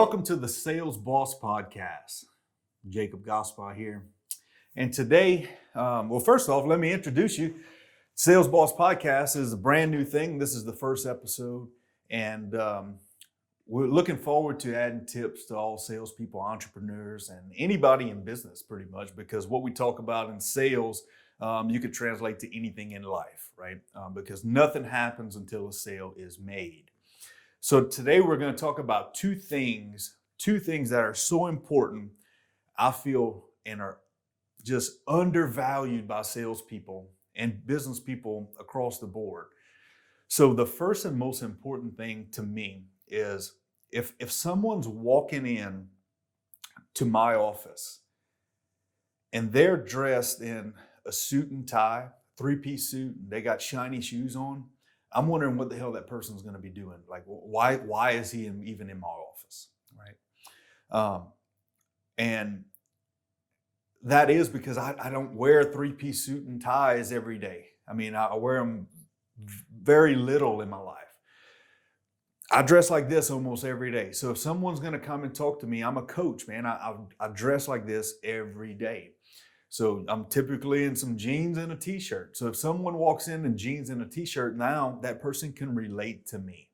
Welcome to the Sales Boss Podcast. Jacob Gaspard here. And today, first off, let me introduce you. Sales Boss Podcast is a brand new thing. This is the first episode. And we're looking forward to adding tips to all salespeople, entrepreneurs, and anybody in business pretty much, because what we talk about in sales, you could translate to anything in life, right? Because nothing happens until a sale is made. So today we're going to talk about two things that are so important, I feel, and are just undervalued by salespeople and business people across the board. So the first and most important thing to me is if someone's walking in to my office and they're dressed in a suit and tie, three-piece suit, and they got shiny shoes on, I'm wondering what the hell that person's going to be doing. Like, why is he even in my office, right? And that is because I don't wear three-piece suit and ties every day. I mean, I wear them very little in my life. I dress like this almost every day. So if someone's going to come and talk to me, I'm a coach, man. I dress like this every day. So I'm typically in some jeans and a t-shirt. So if someone walks in jeans and a t-shirt, now that person can relate to me.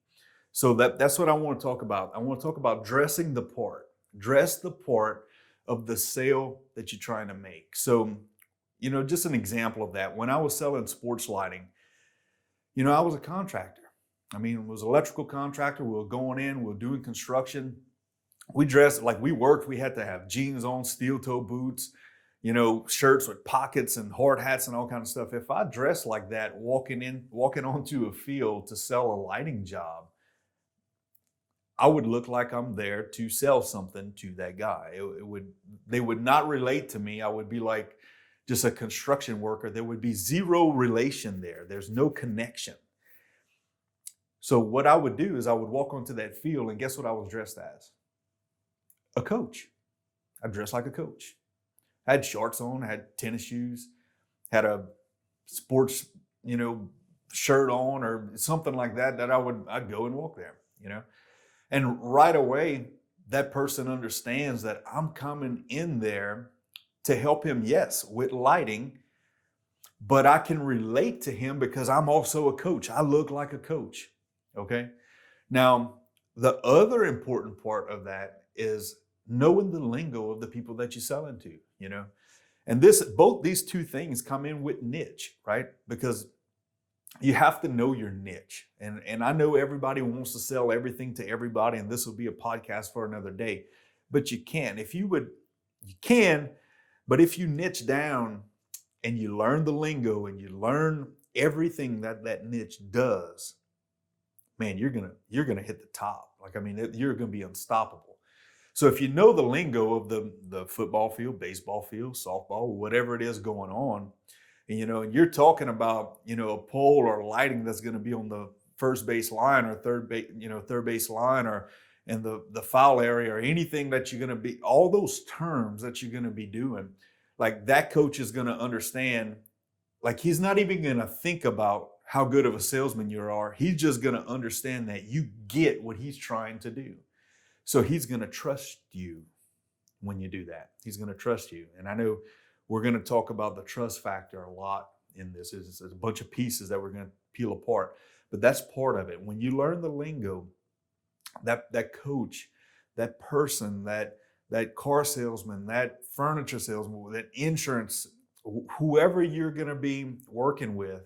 So that's what I want to talk about. I want to talk about dressing the part. Dress the part of the sale that you're trying to make. So, just an example of that. When I was selling sports lighting, I was a contractor. I mean, it was an electrical contractor. We were going in, we were doing construction. We dressed like we worked. We had to have jeans on, steel toe boots, shirts with pockets and hard hats and all kinds of stuff. If I dressed like that, walking onto a field to sell a lighting job, I would look like I'm there to sell something to that guy. They would not relate to me. I would be like just a construction worker. There would be zero relation there. There's no connection. So what I would do is I would walk onto that field, and guess what I was dressed as? A coach. I dressed like a coach. I had shorts on, I had tennis shoes, had a sports, shirt on or something like that I'd go and walk there, And right away, that person understands that I'm coming in there to help him, yes, with lighting, but I can relate to him because I'm also a coach. I look like a coach, okay? Now, the other important part of that is knowing the lingo of the people that you sell into, and both these two things come in with niche, right? Because you have to know your niche. And I know everybody wants to sell everything to everybody, and this will be a podcast for another day, but you can. But if you niche down and you learn the lingo and you learn everything that niche does, man, you're gonna hit the top. You're gonna be unstoppable. So if you know the lingo of the football field, baseball field, softball, whatever it is going on, and you're talking about, a pole or lighting that's going to be on the first base line or third base line or in the foul area or anything that you're going to be, all those terms that you're going to be doing, like that coach is going to understand, like he's not even going to think about how good of a salesman you are. He's just going to understand that you get what he's trying to do. So he's going to trust you when you do that. He's going to trust you. And I know we're going to talk about the trust factor a lot in this. It's a bunch of pieces that we're going to peel apart, but that's part of it. When you learn the lingo, that coach, that person, that car salesman, that furniture salesman, that insurance, whoever you're going to be working with,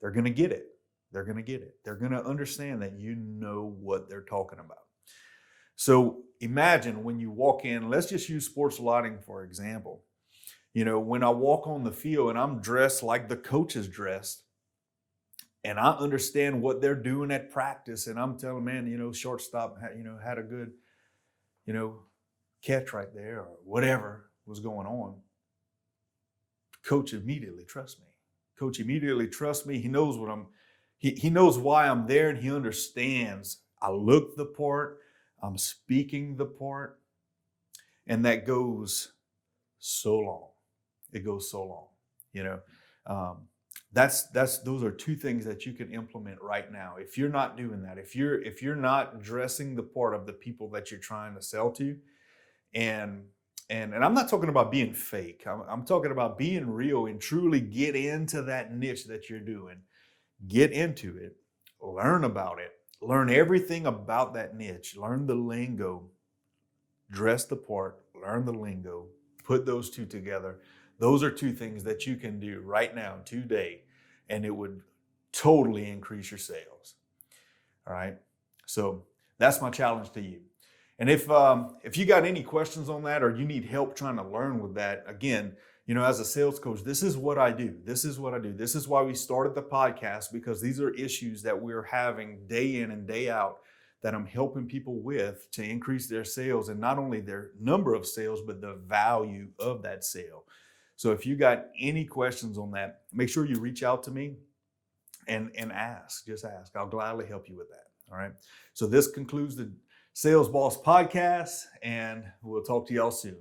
they're going to get it. They're going to get it. They're going to understand that you know what they're talking about. So imagine when you walk in, let's just use sports lighting for example. When I walk on the field and I'm dressed like the coach is dressed, and I understand what they're doing at practice, and I'm telling, man, shortstop, had a good, catch right there or whatever was going on. Coach immediately trusts me. Coach immediately trusts me. He knows He knows why I'm there, and he understands I look the part, I'm speaking the part, and that goes so long. It goes so long. those are two things that you can implement right now. If you're not doing that, if you're not dressing the part of the people that you're trying to sell to, and and I'm not talking about being fake. I'm talking about being real and truly get into that niche that you're doing. Get into it, learn about it, learn everything about that niche, learn the lingo, dress the part, learn the lingo, put those two together. Those are two things that you can do right now, today, and it would totally increase your sales. All right. So that's my challenge to you. And if you got any questions on that, or you need help trying to learn with that, again, as a sales coach, this is what I do. This is what I do. This is why we started the podcast, because these are issues that we're having day in and day out that I'm helping people with to increase their sales, and not only their number of sales, but the value of that sale. So if you got any questions on that, make sure you reach out to me and ask. Just ask. I'll gladly help you with that. All right. So this concludes the Sales Boss Podcast, and we'll talk to y'all soon.